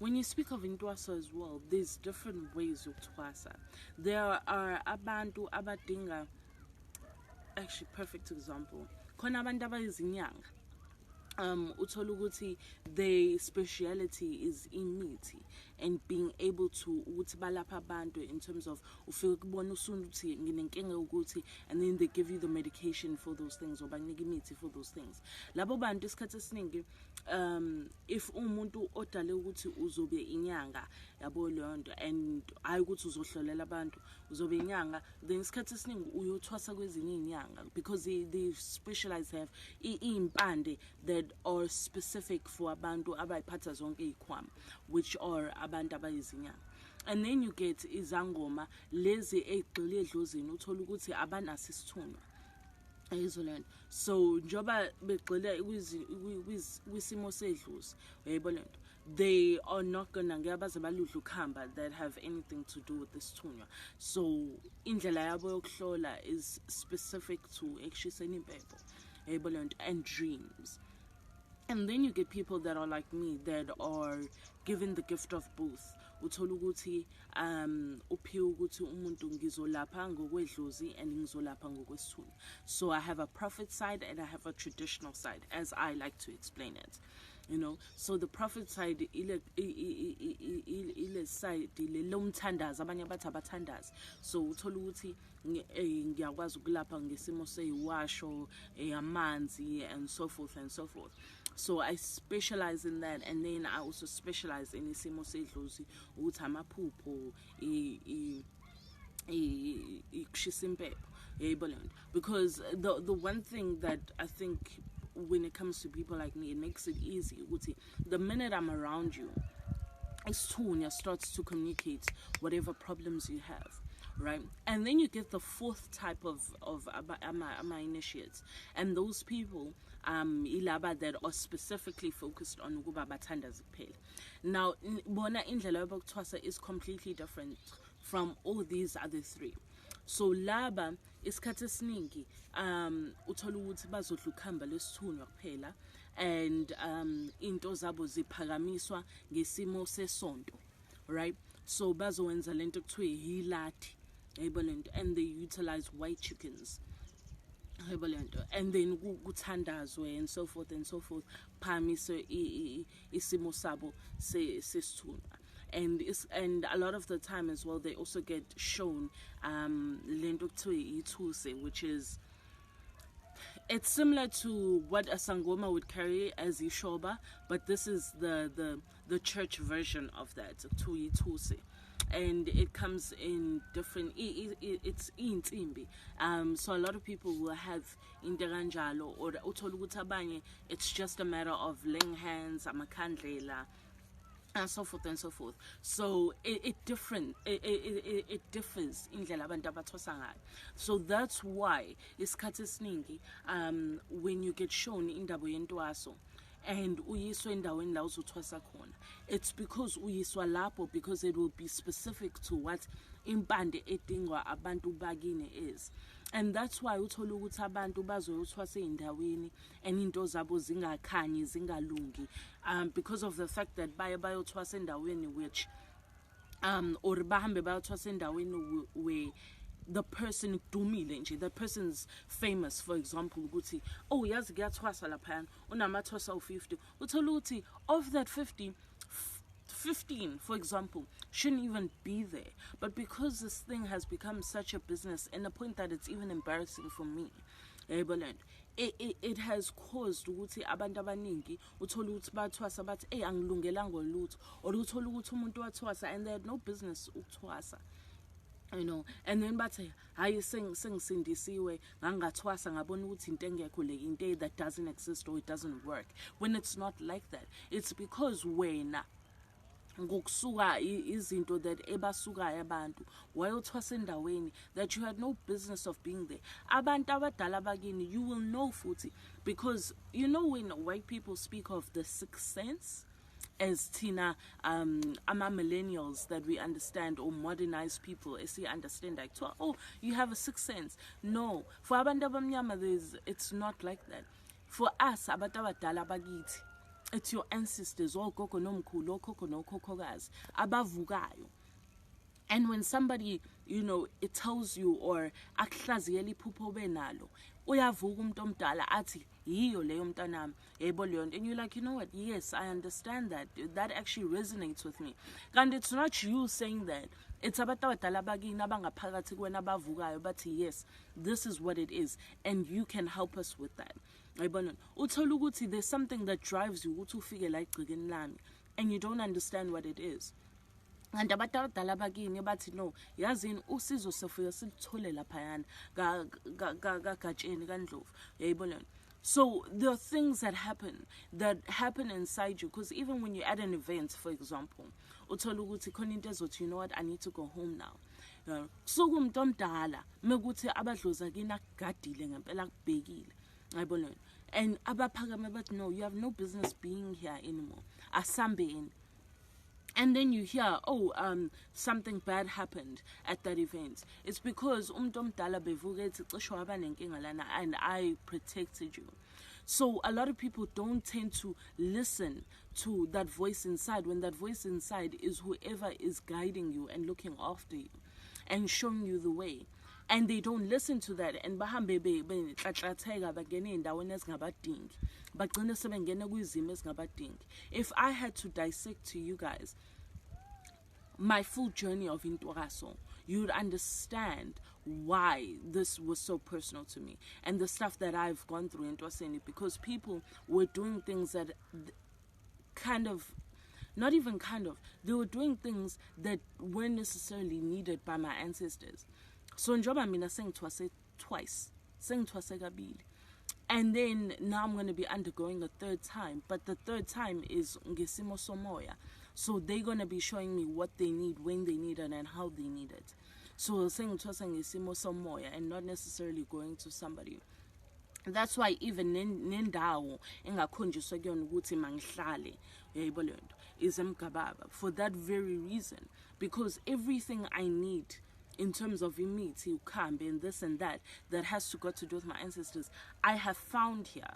when you speak of intwaso as well, there's different ways yokuthwasa. There are abantu abadinga, actually perfect example. Khona abantu abayizinyanga. Uthola ukuthi their speciality is imithi and being able to ukuthi balapha abantu in terms of ufike kubona usuntu uthi nginenkinga ukuthi, and then they give you the medication for those things or bakunika imithi for those things. Labo bantu isikhathi esiningi if umuntu odale ukuthi uzobe inyanga yabo leyo nto and hayi ukuthi uzohlolela abantu uzobe inyanga, then isikhathi esiningi uyothwasa kwezinye inyanga because they specialize, have impande that are specific for abantu abayiphatha zonke izikhwama, which are abantu abayizinyanga. And then you get izangoma lezi egxile edlozini uthola ukuthi abanaso isithunywa. So njoba begxile kwisimo sedlozi uyayibona lento, they are not gonna ngebaze baludla ukuhamba that have anything to do with this thunywa. So indlela yabo yokuhlola is specific to ekushiseni impepho uyayibona lento and dreams. And then you get people that are like me that are given the gift of both. Uthola ukuthi uphiwe ukuthi umuntu ngizolapha ngokwedlozi and ngizolapha ngokwesithunywa. So I have a prophet side and I have a traditional side, as I like to explain it. So the prophet side ile side lomthandazi, abanye bathi abathandazi. So uthola ukuthi ngiyakwazi ukulapha ngesimo seyiwasho, amanzi and so forth and so forth. So I specialize in that, and then I also specialize in isimo sedlozi ukuthi amaphupho ikushisa impepho, because the one thing that I think when it comes to people like me, it makes it easy. The minute I'm around you, isithunywa starts to communicate whatever problems you have, right? And then you get the fourth type of ama initiates, and those people ilaba that are specifically focused on ukuba bathandazi kuphela. Now bona indlela yokuthwasa is completely different from all these other three. So laba isikhathi esiningi uthola ukuthi bazodla ukuhamba lesithunywa kuphela, and into zabo ziphakamiswa ngesimo sesonto, right? So bazowenza lento kuthiwa yilathi, and they utilize white chickens, and then kuthandazwe and so forth and so forth, phakamise isimo sabo sesithunywa. And a lot of the time as well, they also get shown lento kuthiwa ithusi, which is, it's similar to what a sangoma would carry as ishoba, but this is the church version of that, kuthiwa ithusi. And it comes in different, it's intimbi. So a lot of people will have interanjalo, or uthola ukuthi abanye it's just a matter of laying hands, amakhandlela, and so forth and so forth. So it differs indlela abantu abathwasa ngayo. So that's why isikhathi esiningi when you get shown indaba yentwaso and uyiswa endaweni la uzothwasa khona, it's because uyiswa lapho because it will be specific to what impande edingwa abantu bakini is. And that's why uthola ukuthi abantu bazoyothwasa endaweni and into zabo zingakhanyi zingalungi, because of the fact that bayothwasa endaweni which or bahambe bayothwasa endaweni where the person dumile nje, the person's famous. For example, ukuthi oh yazi kuyathwasa laphana unamathwasa u50, uthola ukuthi of that 50, 15 for example shouldn't even be there, but because this thing has become such a business and the point that it's even embarrassing for me, it has caused ukuthi abantu abaningi uthola ukuthi bathwasa bathi angilungelanga lutho, or uthola ukuthi umuntu wathwasa and they had no business ukuthwasa, and then bathi hayi sengisindisiwe ngangathwasa ngabona ukuthi into engekho le into that doesn't exist or it doesn't work, when it's not like that. It's because wena ngokusuka izinto that ebasukayo abantu wayothwasa endaweni that you had no business of being there. Abantu abadala bakini, you will know futhi, because when white people speak of the sixth sense, as Tina ama millennials that we understand, or modernized people as we understand, like, oh, you have a sixth sense. No, for abantu abamnyama it's not like that. For us abantu abadala bakithi, it's your ancestors, ogogo nomkhulu, okhokho nokhokhokazi abavukayo. And when somebody, it tells you or akuhlaziyela iphupho benalo, uyavuka umuntu omdala athi yiyo leyo mntanami yebo leyo nto, and you're like, you know what, yes, I understand that actually resonates with me. And it's not you saying that, it's abantu abadala bakini abangaphakathi kuwena abavukayo bathi yes, this is what it is, and you can help us with that. Uyabona, uthola ukuthi there's something that drives you ukuthi ufike la egcekeni lami, and you don't understand what it is. And abantu abadala bakini bathi no, yazini usizo sifike silithole laphayana kagatsheni kaNdlovu, uyayibona. So there are things that happen inside you, because even when you're at an event, for example, uthola ukuthi khona into ezothi, you know what, I need to go home now. Kusuka umuntu omdala mekuthi abadlozi kini akugadile ngempela akubhekile, uyayibona. And abaphakame bathi no, you have no business being here anymore, asambeni. And then you hear, something bad happened at that event. It's because umuntu omdala bevuka ethi cishe waba nenkinga lana and I protected you. So a lot of people don't tend to listen to that voice inside, when that voice inside is whoever is guiding you and looking after you and showing you the way. And they don't listen to that, and bahambe betlatlatheka bangene endaweni ezingabadingi, bagcine sebengena kwizimo ezingabadingi. If I had to dissect to you guys my full journey of Intwakaso, you would understand why this was so personal to me and the stuff that I've gone through in Ntwaseni, because people were doing things that they were doing things that weren't necessarily needed by my ancestors. So njoba mina sengithwase twice, sengithwase kabili. And then now I'm going to be undergoing a third time, but the third time is ngesimo somoya. So they're going to be showing me what they need, when they need it, and how they need it. So sengithwase ngesimo somoya and not necessarily going to somebody. That's why even nendawo engakhonjiswa kuyona ukuthi mangihlale uyayibona lento is eMgababa, for that very reason, because everything I need in terms of imithi, ukambe, and this and that has to got to do with my ancestors, I have found here.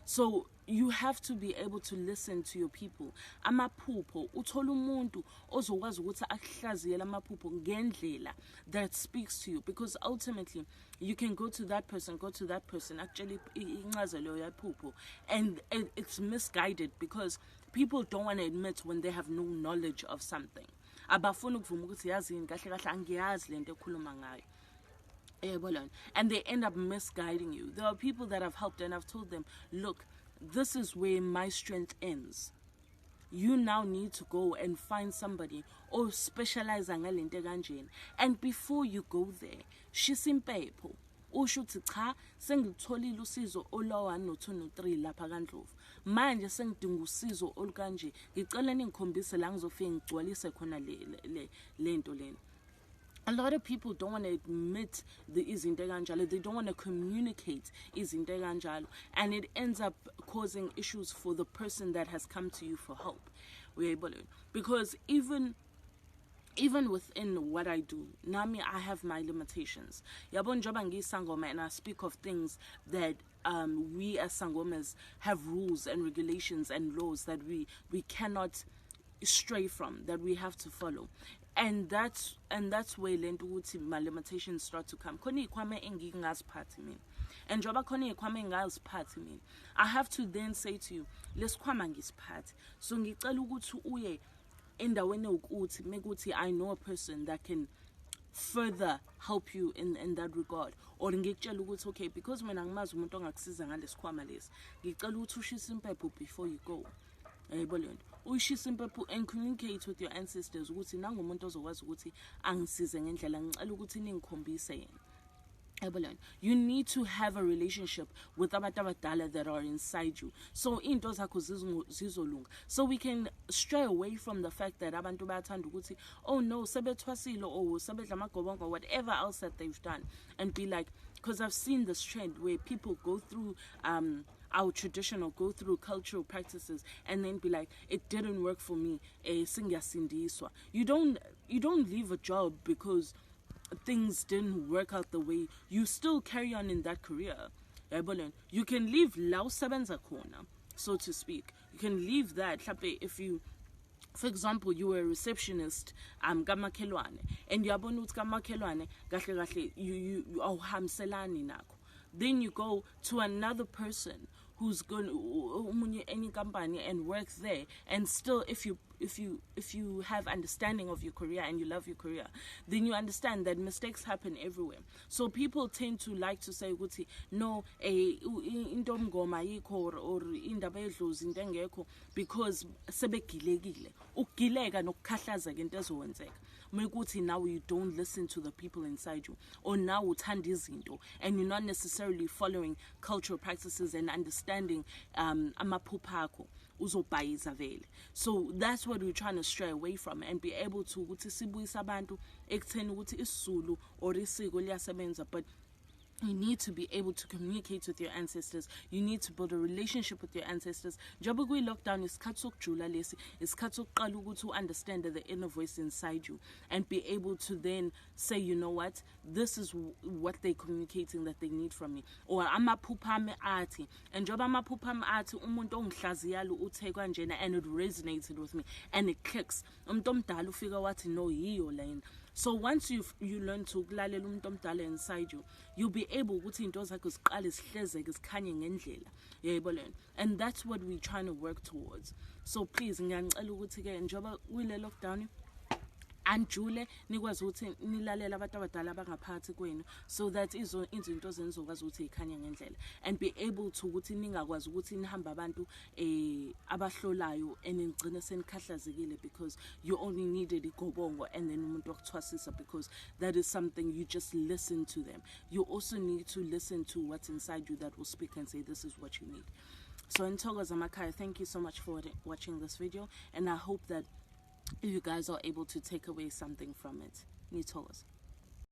So you have to be able to listen to your people. Amaphupho, uthola umuntu ozokwazi ukuthi akuhlaziyele amaphupho ngendlela that speaks to you, because ultimately you can go to that person actually incazelo yaphupho, and it's misguided because people don't want to admit when they have no knowledge of something. Abafuna ukuvuma ukuthi yazini kahle kahle angiyazi lento ekhuluma ngayo. And they end up misguiding you. There are people that I've helped and I've told them, look, this is where my strength ends. You now need to go and find somebody or specialize ngalento kanjena. And before you go there, shisimpepho. Ushuthi cha sengilitholile usizo olo1 no2 no3 lapha kaNdlovu. Manje sengidinga usizo olukanje. Ngicela ningikhombise la ngizofika ngigcwalise khona lento lena. A lot of people don't want to admit the izinto kanjalo. They don't want to communicate izinto kanjalo, and it ends up causing issues for the person that has come to you for help. Because even within what I do, nami I have my limitations. Yabon njoba ngiyisangoma, and I speak of things that we as sangomas have rules and regulations and laws that we cannot stray from, that we have to follow. And that's where lento ukuthi my limitations start to come. Khona ikhwame engingaziphathi mina. And njoba khona ikhwame engingaziphathi mina, I have to then say to you, lesikhwama ngisiphathi. So ngicela ukuthi uye endaweni ukuthi mekuthi I know a person that can further help you in that regard, or ngikutshela ukuthi okay, because mina ngimazi umuntu ongakusiza ngalesikhwama lesi, ngicela ukuthi ushise impepho before you go. Ushise impepho and communicate with your ancestors ukuthi nangumuntu ozokwazi ukuthi angisize ngendlela, ngicela ukuthi ningikhombise yena. You need to have a relationship with abantu abadala that are inside you, so into zakho zizolunga. So we can stray away from the fact that abantu bayathanda ukuthi oh no sebethwasile or sebedla amagobongo, whatever else that they've done, and be like, because I've seen this trend where people go through our traditional, go through cultural practices and then be like, it didn't work for me, you don't leave a job because things didn't work out the way. You still carry on in that career. You can leave la usebenza khona so to speak. You can leave that. If you, for example, you were a receptionist kamakhelwane, and yabona ukuthi kamakhelwane kahle kahle you awuhamselani nakho, then you go to another person who's going to any company and work there, and still if you have understanding of your career and you love your career, then you understand that mistakes happen everywhere. So people tend to like to say ukuthi no, into mngoma ayikho or indaba edlozi into engekho, because sebegilekile. Ukugileka nokukhahlaza into ezowenzeka mekuthi now you don't listen to the people inside you, or now uthanda izinto and you're not necessarily following cultural practices and understanding amaphupha akho, uzobhayiza vele. So that's what we're trying to stray away from, and be able to ukuthi sibuyisa abantu ekutheni ukuthi isiZulu or isiko liyasebenza, but you need to be able to communicate with your ancestors. You need to build a relationship with your ancestors. Njengoba kuyi-lockdown, isikhathi sokujula lesi, isikhathi sokuqala ukuthi understand the inner voice inside you, and be able to then say, you know what, this is what they're communicating that they need from me. Or amaphupha ami athi, and njengoba amaphupha ami athi umuntu ongihlaziyalo uthe kanjena, and it resonated with me and it clicks. Umuntu omdala ufika wathi no, yiyo lena. So once you learn to ukulalela umuntu omdala inside you, you'll be able ukuthi into zakho ziqale zihlezeke zikhanye ngendlela. Yayibona? And that's what we're trying to work towards. So please ngiyacela ukuthi ke njoba kule lockdown anjule nikwazi ukuthi nilalela abantu abadala abangaphakathi kwenu, so that izinto zenizokwazi ukuthi ikhanye ngendlela, and be able to ukuthi ningakwazi ukuthi nihamba abantu abahlolayo and nigcine senikhahlazekile because you only needed igobongo and then umuntu wakuthwasisa, because that is something you just listen to them. You also need to listen to what's inside you that will speak and say this is what you need. So Ntokoza Makhaya, thank you so much for watching this video, and I hope that you guys are able to take away something from it. Nitokoza.